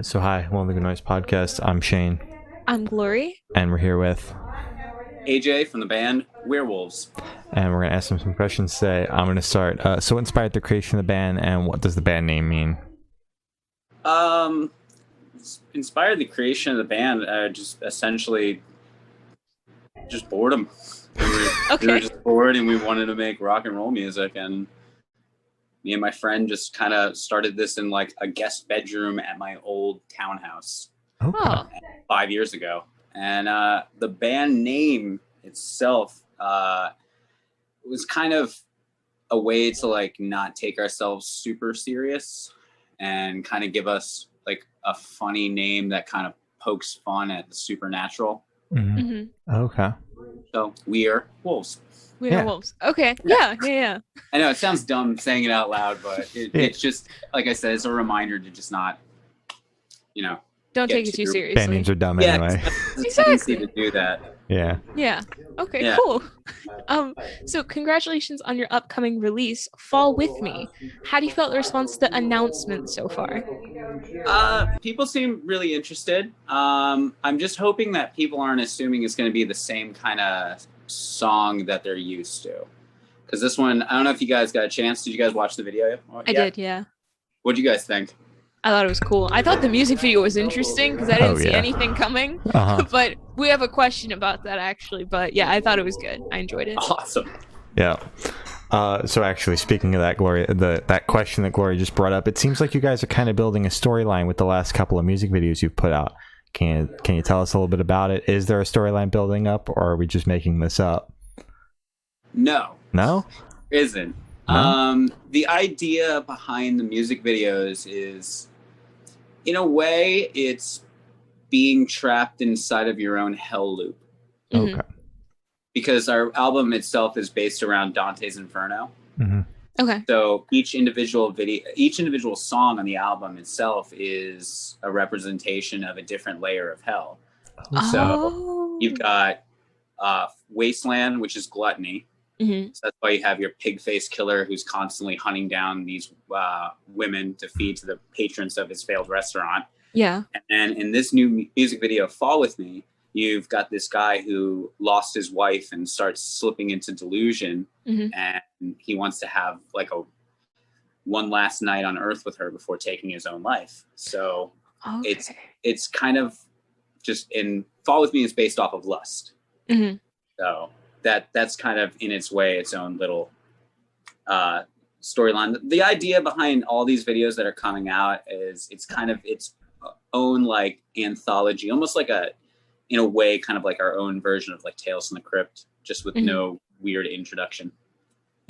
So hi, welcome to the Noise Podcast. I'm Shane, I'm Glory. and we're here with, AJ from the band Werewolves. and we're gonna ask him some questions today. I'm gonna start. So, what inspired the creation of the band, and what does the band name mean? Um, Inspired the creation of the band. Just essentially just boredom. We were just bored, and we wanted to make rock and roll music. And me and my friend just kind of started this in like a guest bedroom at my old townhouse Okay. Oh, 5 years ago. And the band name itself was kind of a way to like not take ourselves super serious and kind of give us like a funny name that kind of pokes fun at the supernatural. Mhm. mm-hmm. Okay. So we are wolves. We Yeah. are wolves. Okay. Yeah. I know it sounds dumb saying it out loud, but Yeah. it's just, like I said, it's a reminder to just not, you know, Don't Get take it too to- seriously. Band names are dumb yeah, anyway. it's a tendency to do that. Yeah. Yeah. Okay, Yeah. cool. So congratulations on your upcoming release, Fall With Me. How do you feel the response to the announcement so far? People seem really interested. I'm just hoping that people aren't assuming it's going to be the same kind of song that they're used to. Because this one, I don't know if you guys got a chance. Did you guys watch the video? I did, yeah. What do you guys think? I thought it was cool. I thought the music video was interesting because I didn't Oh, see yeah. anything coming. Uh-huh. But we have a question about that actually. But yeah, I thought it was good. I enjoyed it. Awesome. Yeah. So actually, speaking of that, Gloria, that question that Gloria just brought up, it seems like you guys are kind of building a storyline with the last couple of music videos you've put out. Can you tell us a little bit about it? Is there a storyline building up, or are we just making this up? No, No. isn't. No? The idea behind the music videos is, in a way, it's being trapped inside of your own hell loop. Mhm. Okay. Because our album itself is based around Dante's Inferno. Mm-hmm. Okay. So each individual song on the album itself is a representation of a different layer of hell. So Oh. you've got Wasteland, which is gluttony. Mhm. So that's why you have your pig-faced killer who's constantly hunting down these women to feed to the patrons of his failed restaurant. Yeah. And then in this new music video, Fall With Me, you've got this guy who lost his wife and starts slipping into delusion. Mhm. And he wants to have like one last night on earth with her before taking his own life. So Okay. it's kind of just in Fall With Me is based off of lust. Mhm. So that's kind of in its way its own little storyline. The idea behind all these videos that are coming out is it's kind of its own like anthology, almost like in a way kind of like our own version of like Tales from the Crypt, just with Mhm. no weird introduction.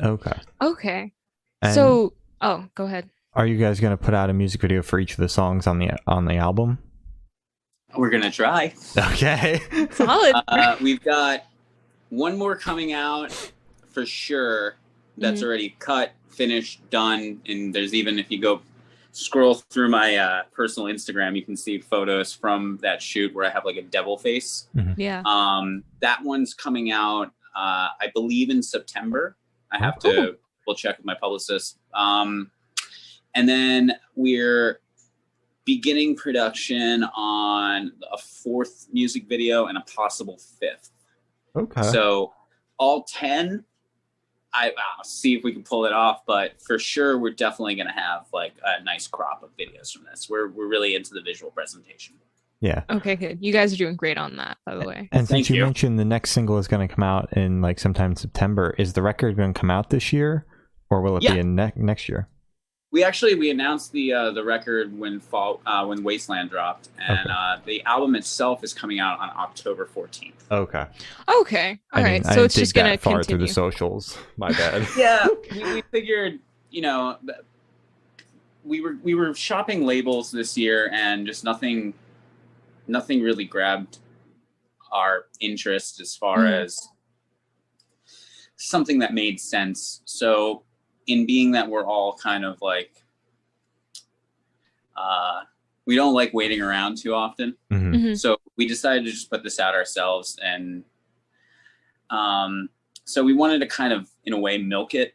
Okay. Okay. And So, go ahead. are you guys going to put out a music video for each of the songs on the album? We're gonna try. Okay. Solid. We've got one more coming out for sure. That's already cut, finished, done. And there's even, if you go scroll through my personal Instagram, you can see photos from that shoot where I have like a devil face. Yeah. That one's coming out, I believe, in September. I have Cool. to double check with my publicist. And then we're beginning production on a fourth music video and a possible fifth. Okay. So all 10, I'll see if we can pull it off, but for sure we're definitely going to have like a nice crop of videos from this. We're really into the visual presentation. Yeah. Okay, good. You guys are doing great on that, by the way. And since Thank you you. mentioned the next single is going to come out in like sometime in September, is the record going to come out this year, or will it Yeah. be in next year? We announced the record when Wasteland dropped, and the album itself is coming out on October 14th. Okay. Okay. All I right. didn't- I So didn't it's just dig gonna that far continue. through the socials. My bad. Yeah, we figured, we were shopping labels this year, and just nothing really grabbed our interest as far as something that made sense. So, in being that we're all kind of like, we don't like waiting around too often. Mhm. Mhm. So we decided to just put this out ourselves, and so we wanted to kind of, in a way, milk it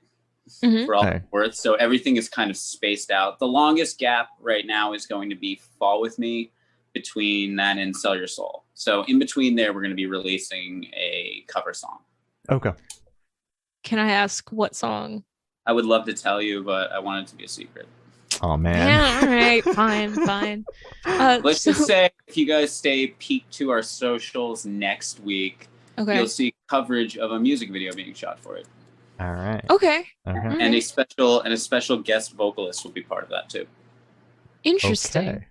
for all Okay. it's worth. So everything is kind of spaced out. The longest gap right now is going to be Fall With Me, between that and Sell Your Soul. So in between there, we're going to be releasing a cover song. Okay. Can I ask what song? I would love to tell you, but I want it to be a secret. Oh man. Yeah, all right, fine. Let's just say if you guys stay peeked to our socials next week, okay. you'll see coverage of a music video being shot for it. All right. Okay. Okay. And a special guest vocalist will be part of that too. Interesting. Okay.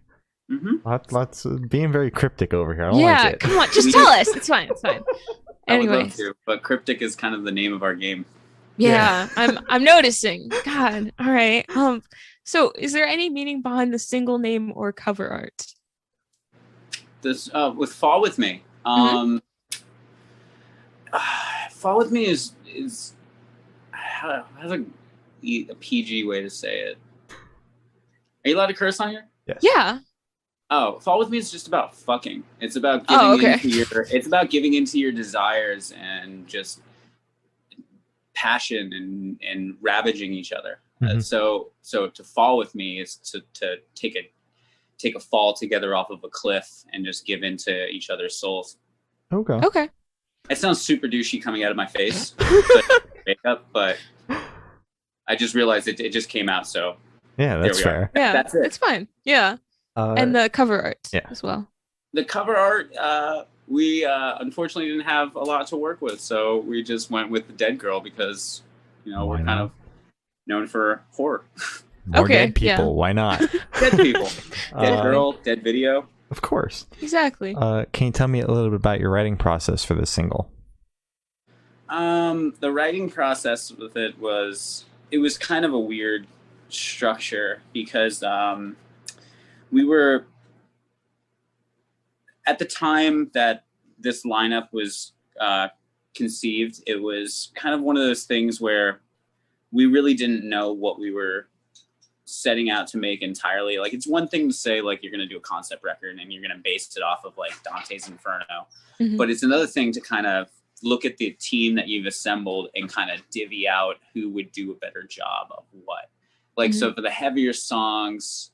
Mm-hmm. Lots being very cryptic over here. I don't Yeah, like it. come on, just tell us. It's fine. I would Anyway, love to, but cryptic is kind of the name of our game. yeah, I'm noticing. God, all right. So is there any meaning behind the single name or cover art? This with Fall With Me. Fall With Me is how's a PG way to say it? Are you allowed to curse on here? Yes. Yeah. Oh, Fall With Me is just about fucking. It's about giving giving into your desires and just passion and ravaging each other. So to fall with me is to take a fall together off of a cliff and just give into each other's souls. Okay. It sounds super douchey coming out of my face, makeup, but I just realized it just came out. So Yeah, that's There we fair. Yeah, That's it. It's fine. Yeah, and the cover art as well. the cover art, we unfortunately didn't have a lot to work with, so we just went with the Dead Girl because Why we're kind not? of known for horror. More Okay, dead people. yeah. Why not? Dead people, dead Uh, girl, dead video. Of course. Exactly. Can you tell me a little bit about your writing process for this single? The writing process with it was kind of a weird structure because we were at the time that this lineup was conceived. It was kind of one of those things where we really didn't know what we were setting out to make entirely. Like, it's one thing to say like you're going to do a concept record and you're going to base it off of like Dante's Inferno, Mhm. but it's another thing to kind of look at the team that you've assembled and kind of divvy out who would do a better job of what. Like, so for the heavier songs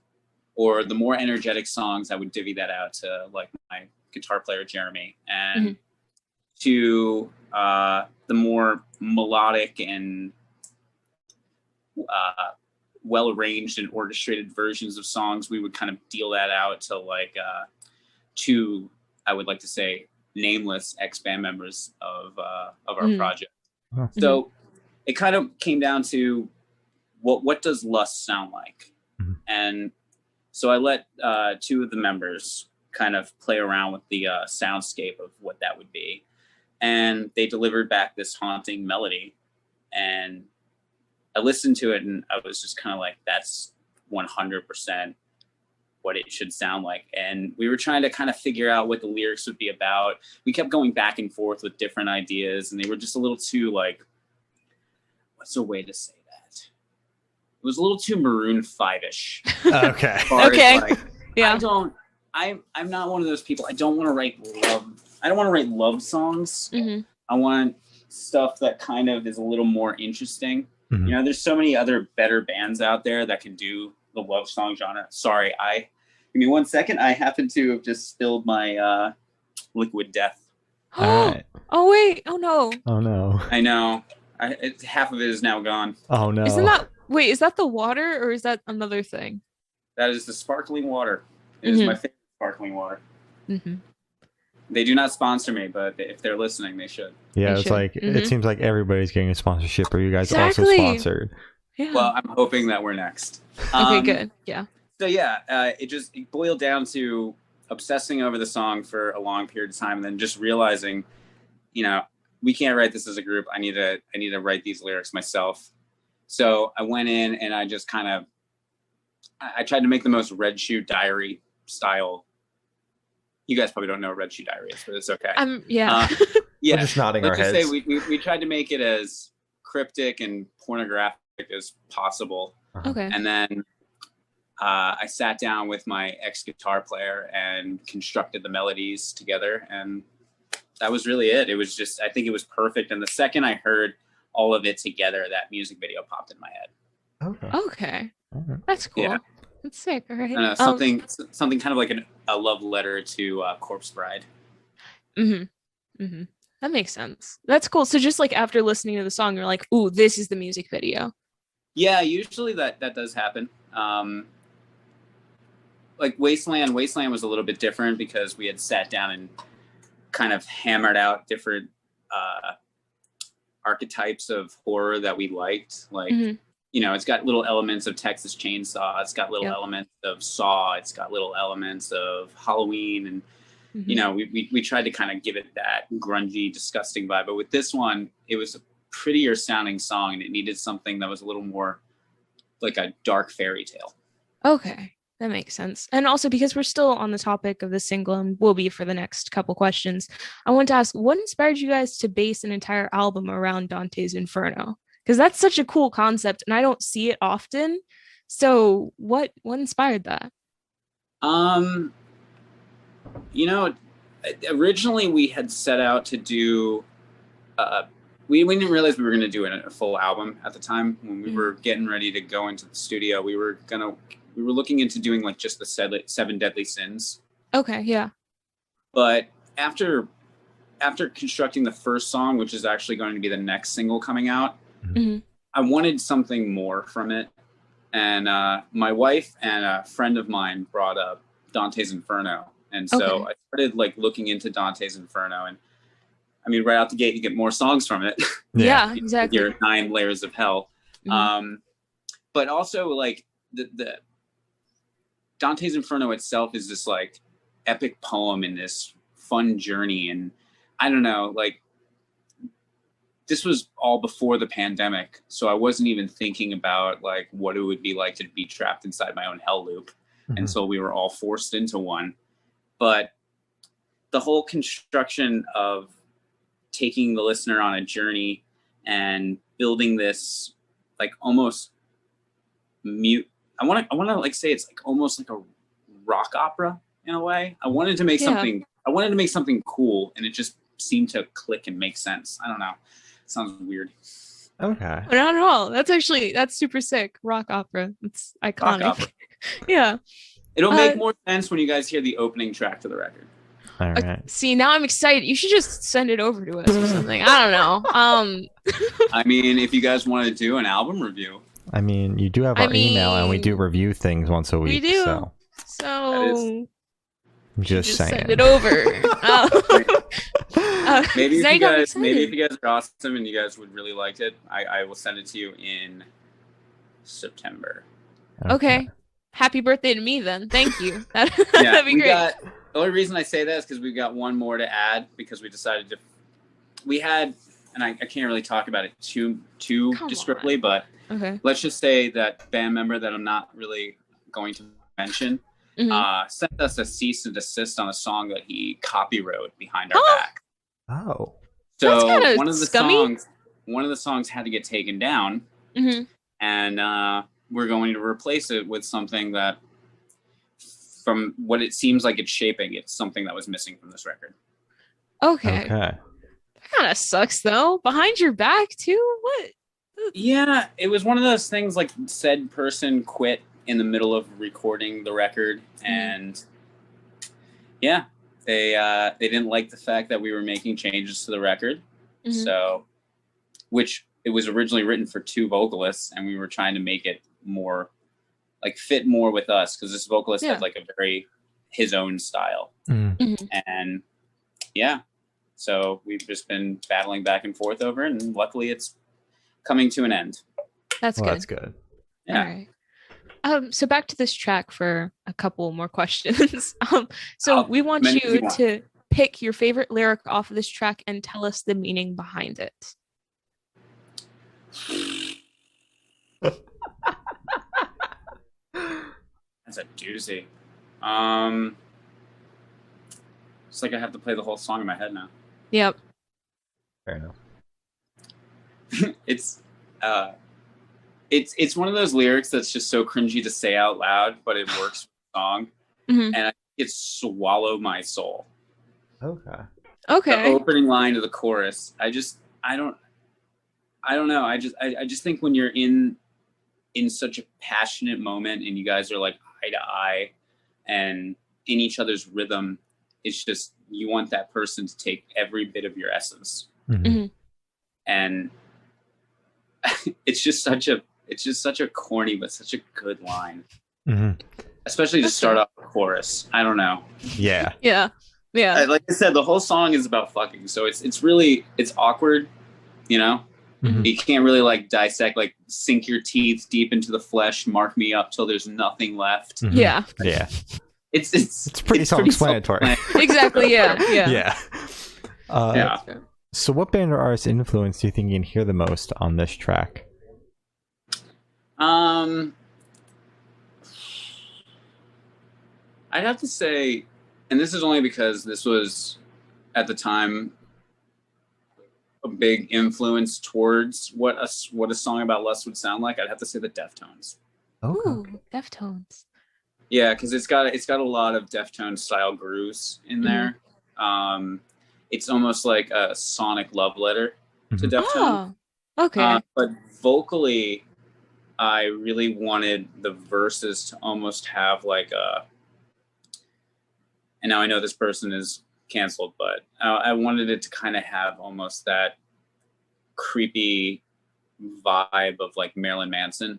or the more energetic songs, I would divvy that out to like my guitar player, Jeremy, and to the more melodic and well-arranged and orchestrated versions of songs, we would kind of deal that out to like two, I would like to say, nameless ex-band members of our project. Huh. So it kind of came down to what does Lust sound like? And so I let two of the members kind of play around with the soundscape of what that would be, and they delivered back this haunting melody, and I listened to it and I was just kind of like, that's 100% what it should sound like. And we were trying to kind of figure out what the lyrics would be about. We kept going back and forth with different ideas, and they were just a little too like, what's a way to say that? It was a little too Maroon 5-ish. Okay. As far as, Okay. like, Yeah. I'm not one of those people. I don't want to write love songs. Mhm. I want stuff that kind of is a little more interesting. Mhm. You know, there's so many other better bands out there that can do the love song genre. Sorry, give me 1 second. I happen to have just spilled my Liquid Death. All right. Oh wait. Oh no. Oh no. I know. Half of it is now gone. Oh no. Isn't that wait? Is that the water or is that another thing? That is the sparkling water. It is my favorite sparkling water. Mm-hmm. They do not sponsor me, but if they're listening, they should. Yeah, They it's should. like Mhm. it seems like everybody's getting a sponsorship, or you guys also Exactly. sponsored. Yeah. Well, I'm hoping that we're next. okay. Good. Yeah. So yeah, it boiled down to obsessing over the song for a long period of time, and then just realizing, we can't write this as a group. I need to write these lyrics myself. So I went in and I just kind of, I tried to make the most Red Shoe Diary style. You guys probably don't know what Red Shoe Diary is, but it's okay. Yeah. Yeah, We're just nodding let's our just heads. say we tried to make it as cryptic and pornographic as possible. okay. And then I sat down with my ex-guitar player and constructed the melodies together, and that was really it. It was just, I think it was perfect. And the second I heard all of it together, that music video popped in my head. Okay. Alright. That's cool. Yeah. That's sick. All right. Something kind of like a love letter to Corpse Bride. That makes sense. That's cool. So just like after listening to the song, you're like, "Ooh, this is the music video." Yeah, usually that does happen. Like Wasteland was a little bit different because we had sat down and kind of hammered out different archetypes of horror that we liked. Like, it's got little elements of Texas Chainsaw. It's got little elements of Saw. It's got little elements of Halloween. And, we tried to kind of give it that grungy, disgusting vibe. But with this one, it was a prettier sounding song, and it needed something that was a little more like a dark fairy tale. Okay. That makes sense. And also because we're still on the topic of the single and will be for the next couple questions, I want to ask, what inspired you guys to base an entire album around Dante's Inferno? Because that's such a cool concept and I don't see it often. So what inspired that? Originally we had set out to do we didn't realize we were going to do a full album at the time. When we were getting ready to go into the studio, we were looking into doing like just the 7 Deadly Sins. Okay, yeah. But after constructing the first song, which is actually going to be the next single coming out, I wanted something more from it. And my wife and a friend of mine brought up Dante's Inferno. And so I started like looking into Dante's Inferno, and I mean, right out the gate, you get more songs from it. Yeah, exactly. Your 9 layers of hell. But also like the Dante's Inferno itself is this like epic poem in this fun journey. And I don't know, like this was all before the pandemic. So I wasn't even thinking about like what it would be like to be trapped inside my own hell loop. And so we were all forced into one. But the whole construction of taking the listener on a journey and building this like almost mute. I want to like say it's like almost like a rock opera in a way. I wanted to make something cool, and it just seemed to click and make sense. I don't know. It sounds weird. Okay. Not at all. That's super sick. Rock opera. It's iconic. Opera. Yeah. It'll make more sense when you guys hear the opening track to the record. All right. See, now I'm excited. You should just send it over to us or something. I don't know. I mean, if you guys want to do an album review. I mean, you do have our email, and we do review things once a week. We do. So just saying. Send it over. Maybe if you guys are awesome and you guys would really like it, I will send it to you in September. Okay. Happy birthday to me then. Thank you. That'd be great. The only reason I say that is because we've got one more to add, because we decided and I can't really talk about it too descriptively, but let's just say that band member that I'm not really going to mention sent us a cease and desist on a song that he copywrote behind our back. Oh. So one of the songs had to get taken down, and we're going to replace it with something that, from what it seems like it's shaping, it's something that was missing from this record. Okay. That kind of sucks though. Behind your back too? What? Yeah, it was one of those things like said person quit in the middle of recording the record, and yeah, they didn't like the fact that we were making changes to the record. So, which it was originally written for 2 vocalists, and we were trying to make it more like fit more with us, because this vocalist had like a very his own style. And yeah, so we've just been battling back and forth over it, and luckily it's coming to an end. That's good. That's good. Yeah. All right. So back to this track for a couple more questions. We want you to pick your favorite lyric off of this track and tell us the meaning behind it. That's a doozy. It's like I have to play the whole song in my head now. Yep. Fair enough. It's one of those lyrics that's just so cringy to say out loud, but it works for the song. And it's "Swallow My Soul." Okay. Okay. The opening line of the chorus. I I don't know. I just think when you're in such a passionate moment and you guys are like eye to eye and in each other's rhythm, it's just, you want that person to take every bit of your essence. And it's just such a corny but such a good line. Especially to start off the chorus. I don't know. Yeah. Like I said, the whole song is about fucking, so it's really awkward, you know. You can't really like dissect, like sink your teeth deep into the flesh, mark me up till there's nothing left. Yeah. It's pretty self-explanatory. Exactly. Yeah. So what band or artist influence do you think you can hear the most on this track? I'd have to say, and this is only because this was at the time a big influence towards what a song about lust would sound like. I'd have to say the Deftones. Ooh, Deftones. Yeah, because it's got a lot of Deftones style grooves in there. It's almost like a sonic love letter to Deftones. Oh, okay. But vocally, I really wanted the verses to almost have like a, and now I know this person is canceled, but I wanted it to kind of have almost that creepy vibe of like Marilyn Manson.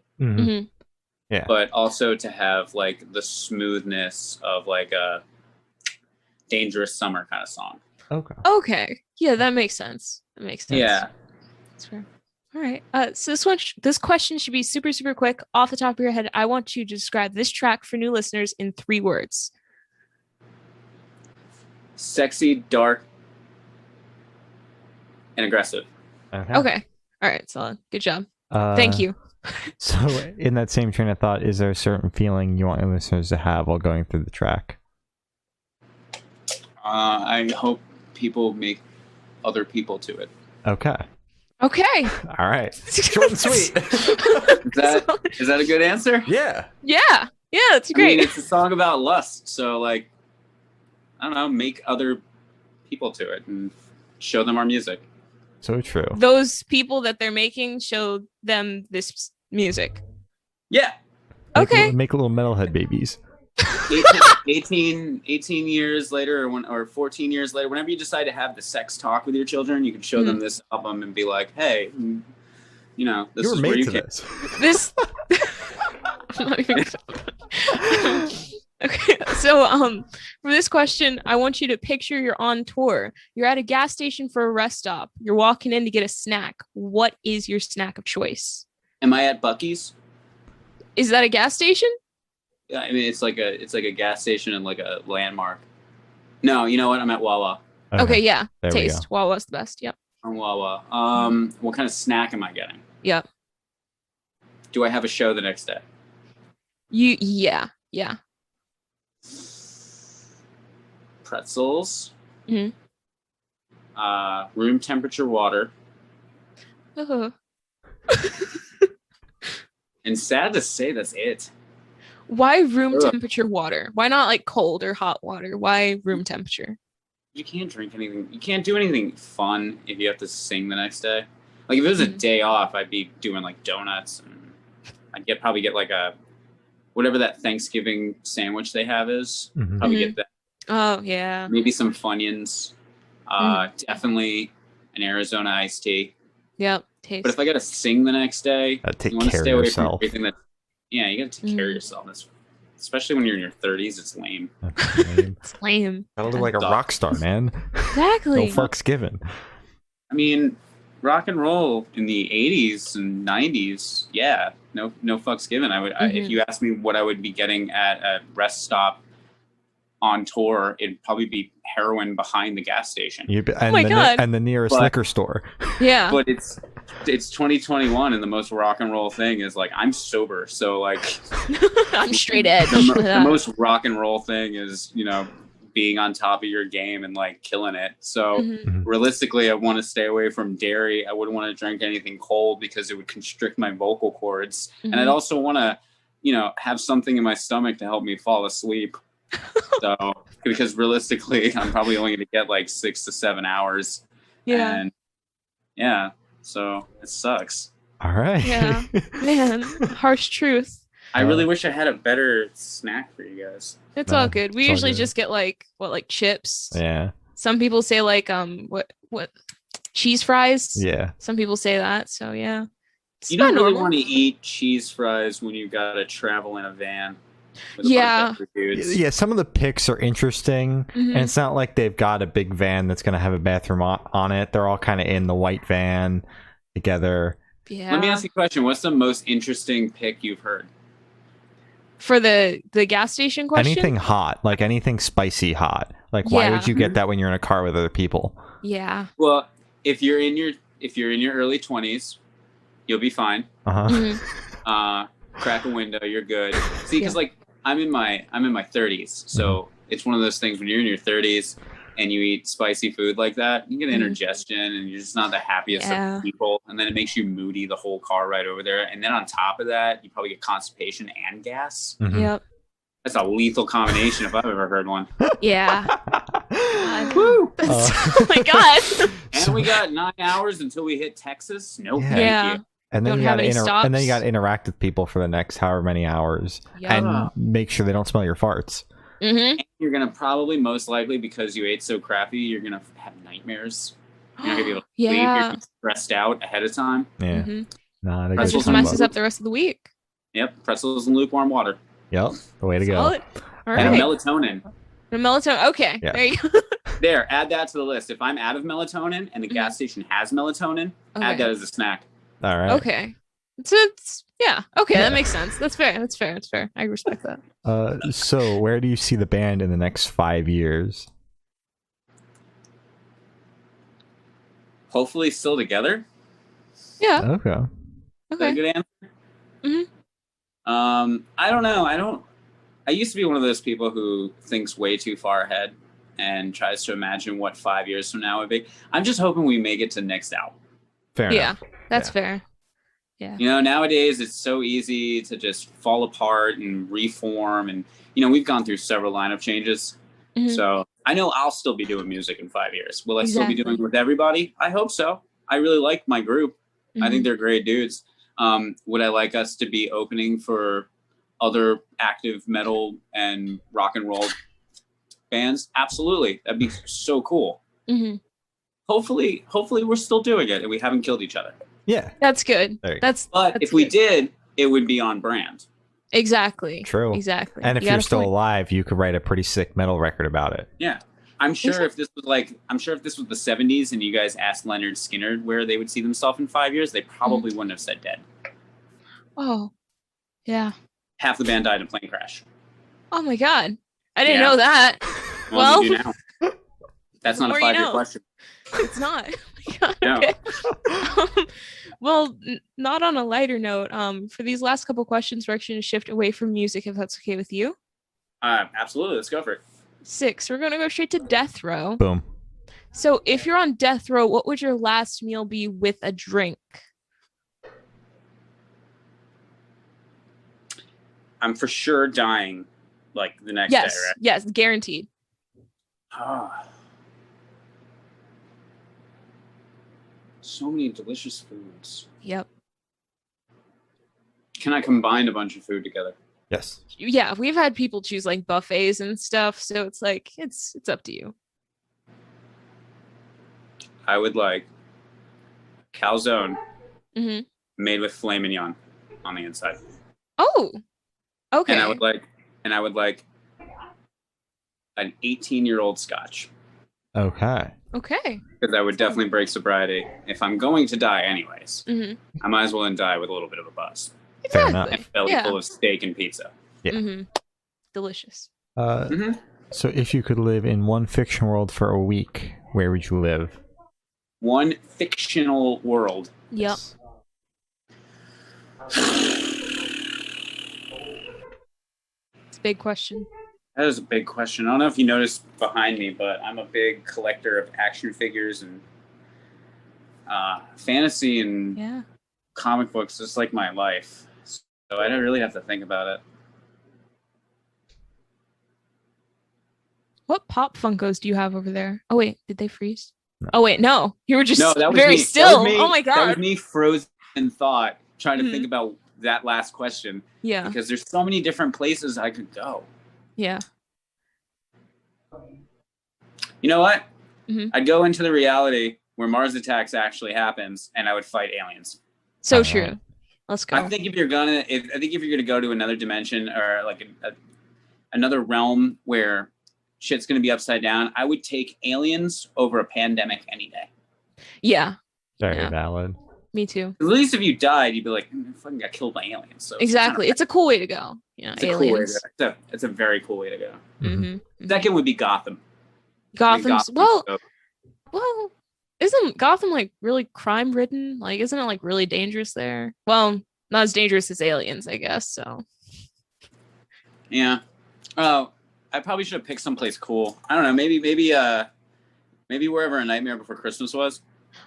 Yeah. But also to have like the smoothness of like a Dangerous Summer kind of song. Okay. Yeah, that makes sense. Yeah. That's fair. All right. So this question should be super, super quick. Off the top of your head, I want you to describe this track for new listeners in 3 words. Sexy, dark, and aggressive. Okay. All right. Solid. Good job. Thank you. So in that same train of thought, is there a certain feeling you want your listeners to have while going through the track? I hope people make other people to it. Okay. All right. Short and sweet. Is that a good answer? Yeah. Yeah, it's great. I mean, it's a song about lust, so like, I don't know, make other people to it and show them our music. So true. Those people that they're making, show them this music. Yeah. Okay. Make little metalhead babies. 18 years later or 14 years later, whenever you decide to have the sex talk with your children, you can show them this album and be like, hey, you know, this you were is made where you to can. This. I'm not even Okay, so for this question, I want you to picture you're on tour. You're at a gas station for a rest stop. You're walking in to get a snack. What is your snack of choice? Am I at Buc-ee's? Is that a gas station? Yeah, I mean it's like a gas station and like a landmark. No, you know what? I'm at Wawa. Okay, yeah. There Taste. Wawa's the best. Yep. I'm Wawa. What kind of snack am I getting? Yep. Do I have a show the next day? Yeah. Pretzels. Mhm. Room temperature water. Uh-huh. And sad to say, that's it. Why room temperature water? Why not like cold or hot water? Why room temperature? You can't drink anything. You can't do anything fun if you have to sing the next day. Like if it was a day off, I'd be doing like donuts, and I'd probably get like a whatever that Thanksgiving sandwich they have is. Probably get that. Oh yeah. Maybe some Funyuns. Definitely an Arizona iced tea. Yep. Taste. But if I got to sing the next day, take you want to care stay of away yourself. from everything that. Yeah, you got to take care of yourself. Especially when you're in your 30s, it's lame. It's lame. Gotta look like a rock star, man. Exactly. No fucks given. I mean, rock and roll in the 80s and 90s, yeah, no fucks given. I would if you asked me what I would be getting at a rest stop on tour, it'd probably be heroin behind the gas station. And the nearest liquor store. Yeah. But it's 2021, and the most rock and roll thing is like I'm sober, so like I'm straight edge. The most rock and roll thing is, you know, being on top of your game and like killing it. So realistically, I want to stay away from dairy. I wouldn't want to drink anything cold because it would constrict my vocal cords. And I'd also want to, you know, have something in my stomach to help me fall asleep. So because realistically, I'm probably only going to get like 6 to 7 hours. Yeah. And yeah. so it sucks. All right. Yeah. Man, harsh truth. I really wish I had a better snack for you guys. It's No, all good. We it's all usually good. just get like chips. Yeah. Some people say like what cheese fries. Yeah. Some people say that. So yeah. It's You don't not really normal. want to eat cheese fries when you gotta travel in a van. With a Yeah. bunch of other dudes. Yeah, some of the picks are interesting, Mhm. and it's not like they've got a big van that's going to have a bathroom on it. They're all kind of in the white van together. Yeah. Let me ask you a question. What's the most interesting pick you've heard? For the gas station question. Anything hot, like anything spicy hot. Like, why Yeah. would you get that when you're in a car with other people? Yeah. Well, if you're in your early 20s, you'll be fine. Uh-huh. Mhm. Crack a window, you're good. See, because like I'm in my 30s, so it's one of those things when you're in your 30s and you eat spicy food like that, you get indigestion and you're just not the happiest Yeah. of people, and then it makes you moody the whole car ride over there, and then on top of that, you probably get constipation and gas. Mhm. Yep. That's a lethal combination if I've ever heard one. Yeah. Woo! Oh my god. And we got 9 hours until we hit Texas. No, Yeah. thank Yeah. you. And then Don't you got have any to and then you got stops. to interact with people for the next however many hours, Yeah. and make sure they don't smell your farts. Mm-hmm. You're gonna probably most likely, because you ate so crappy, you're gonna have nightmares. You're not gonna be able to sleep. You're Yeah. gonna be stressed out ahead of time. Yeah. Mhm. Nah, That Pretzels just and messes butter. up the rest of the week. Yep, pretzels and lukewarm water. Yep. The way to go. Solid. All And right. Melatonin. The melatonin. Okay. Yeah. There you go. There, add that to the list. If I'm out of melatonin and the gas station has melatonin, Okay. add that as a snack. All right. Okay. So it's yeah. Okay, Yeah. that makes sense. That's fair. That's fair. That's fair. I respect that. So where do you see the band in the next 5 years? Hopefully, still together. Yeah. Okay. Is that a Okay. good answer? Mhm. I don't know. I used to be one of those people who thinks way too far ahead and tries to imagine what 5 years from now would be. I'm just hoping we make it to next album. Fair Yeah. enough. That's Yeah. fair. Yeah. You know, nowadays it's so easy to just fall apart and reform. And, you know, we've gone through several lineup changes. Mhm. So I know I'll still be doing music in 5 years. Will I still be doing Exactly. it with everybody? I hope so. I really like my group. I think they're great dudes. Would I like us to be opening for other active metal and rock and roll bands? Absolutely. That'd be so cool. hmm Hopefully we're still doing it and we haven't killed each other. Yeah. That's good. There you go. That's But that's if we good. did, it would be on brand. Exactly. True. Exactly. And if You got you're a still point. alive, you could write a pretty sick metal record about it. Yeah. I'm sure if this was the 70s and you guys asked Leonard Skinner where they would see themselves in 5 years, they probably wouldn't have said dead. Oh. Yeah. Half the band died in a plane crash. Oh my god. I didn't Yeah. know that. Well, Well, you do now. That's not a the more you 5 year know. question. It's not. Oh my god. No. Okay. Well, not on a lighter note. For these last couple questions, we're actually going to shift away from music, if that's okay with you. Absolutely. Let's go for it. 6. We're going to go straight to death row. Boom. So, if you're on death row, what would your last meal be with a drink? I'm for sure dying like the next Yes. day, right? Yes. Guaranteed. So many delicious foods. Yep. Can I combine a bunch of food together? Yes. Yeah. We've had people choose like buffets and stuff. So, it's like, it's up to you. I would like calzone hmm made with filet mignon on the inside. Oh. Okay. And I would like an 18-year-old scotch. Okay. Okay. Because that would definitely break sobriety. If I'm going to die anyways, hmm I might as well die with a little bit of a buzz. Fair enough. Exactly. Belly Yeah. full of steak and pizza. Yeah. hmm Delicious. Mm-hmm. So if you could live in one fiction world for a week, where would you live? One fictional world. Yep. It's a big question. That is a big question. I don't know if you noticed behind me, but I'm a big collector of action figures and fantasy and Yeah. comic books. It's like my life. So I don't really have to think about it. What pop Funkos do you have over there? Oh wait, did they freeze? Oh wait, no, you were just No, that was very me. still. That was me. Oh my That was god. me frozen in thought, trying to Mhm. think about that last question Yeah, because there's so many different places I could go. yeah. You know what? Mhm. I'd go into the reality where Mars Attacks actually happens, and I would fight aliens. So All true. right. Let's go. I think if you're gonna go to another dimension or like another realm where shit's gonna be upside down, I would take aliens over a pandemic any day. Yeah, Very Yeah. valid. me too. At least if you died, you'd be like, I fucking got killed by aliens. So Exactly. It's a cool way to go. Yeah, it's a cool way to aliens. go. It's a very cool way to go. Mm-hmm. Second would be Gotham. I Gotham's mean, Gotham well, is dope. well, isn't Gotham like really crime ridden? Like, isn't it like really dangerous there? Well, not as dangerous as aliens, I guess. So Yeah. Oh, I probably should have picked someplace cool. I don't know. Maybe wherever A Nightmare Before Christmas was.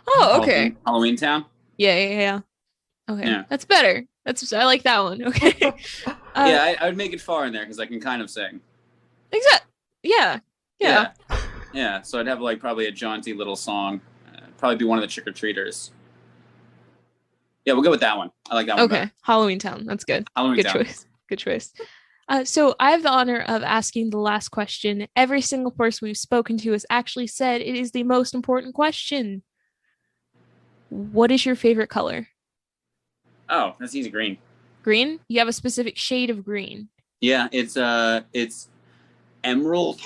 oh, okay. Halloween Town. Yeah. Okay, Yeah. that's better. I like that one. Okay. Yeah, I would make it far in there because I can kind of sing. Exact. Yeah. Yeah. So I'd have like probably a jaunty little song. Probably be one of the trick or treaters. Yeah, we'll go with that one. I like that one. Okay. better. Halloween Town. That's good. Halloween Good Town. choice. Good choice. So I have the honor of asking the last question. Every single person we've spoken to has actually said it is the most important question. What is your favorite color? Oh, that's easy. Green. Green? You have a specific shade of green. Yeah, it's emerald.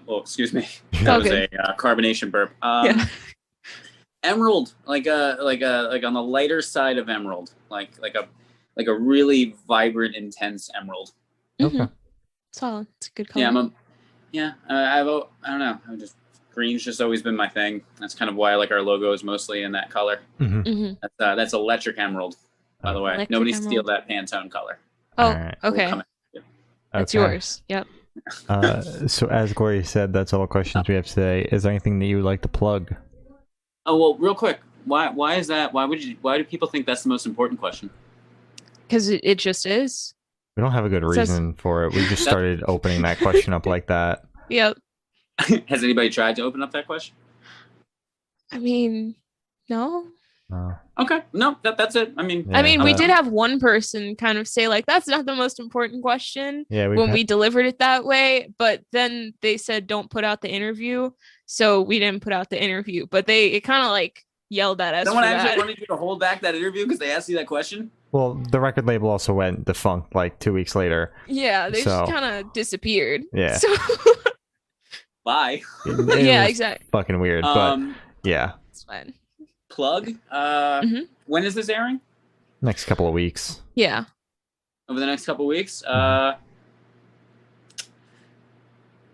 Excuse me. That was Okay. a carbonation burp. Yeah. Emerald, like on the lighter side of emerald, like a really vibrant, intense emerald. Mhm. Solid. It's a good color. I don't know. Green's just always been my thing. That's kind of why I like our logo is mostly in that color. Mhm. Mhm. That's electric emerald, by the way. Electric Nobody emerald. steal that Pantone color. Oh, All right. We'll okay. come That's Okay. yours. Yep. So as Gloria said, that's all the questions we have today. Is there anything that you would like to plug? Oh well, real quick. Why is that? Why do people think that's the most important question? Because it just is. We don't have a good Says- reason for it. We just started opening that question up like that. Yep. Has anybody tried to open up that question? I mean, no. Okay, no, that's it. I mean, I mean, we Yeah. did have one person kind of say like, "That's not the most important question." Yeah, When we delivered it that way, but then they said don't put out the interview, so we didn't put out the interview. But it kind of like yelled at us. someone for actually that. wanted you to hold back that interview because they asked you that question. Well, the record label also went defunct like 2 weeks later. Yeah, they So- just kind of disappeared. Yeah. So Bye. It yeah, was exactly. fucking weird, but yeah, It's fine. Plug. Mhm. When is this airing? next couple of weeks. Yeah. Over the next couple weeks. Mhm.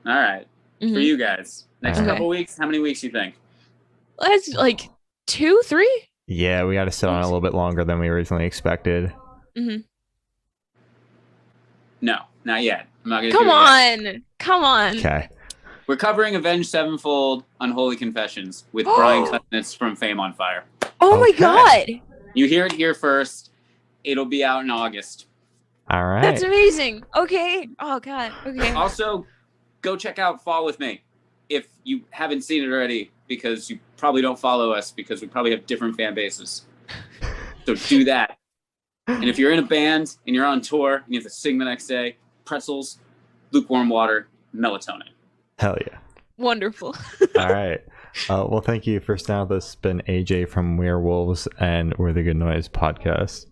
All right. For Mhm. you guys, next Okay. couple weeks. How many weeks do you think? That's like 2, 3. Yeah, we got to sit on it a little bit longer than we originally expected. Mm-hmm. No, not yet. I'm not gonna. Come do it yet. on. Come on. Okay. We're covering Avenged Sevenfold: Unholy Confessions with Brian Cutness from Fame on Fire. Oh my Okay. god. You hear it here first. It'll be out in August. All right. That's amazing. Okay. Oh god. Okay. Also, go check out Fall With Me if you haven't seen it already, because you probably don't follow us because we probably have different fan bases. So do that. And if you're in a band and you're on tour and you have to sing the next day, pretzels, lukewarm water, melatonin. Hell yeah. Wonderful. All right. Well, thank you. First now, this has been AJ from Werewolves, and we're the Good Noise Podcast.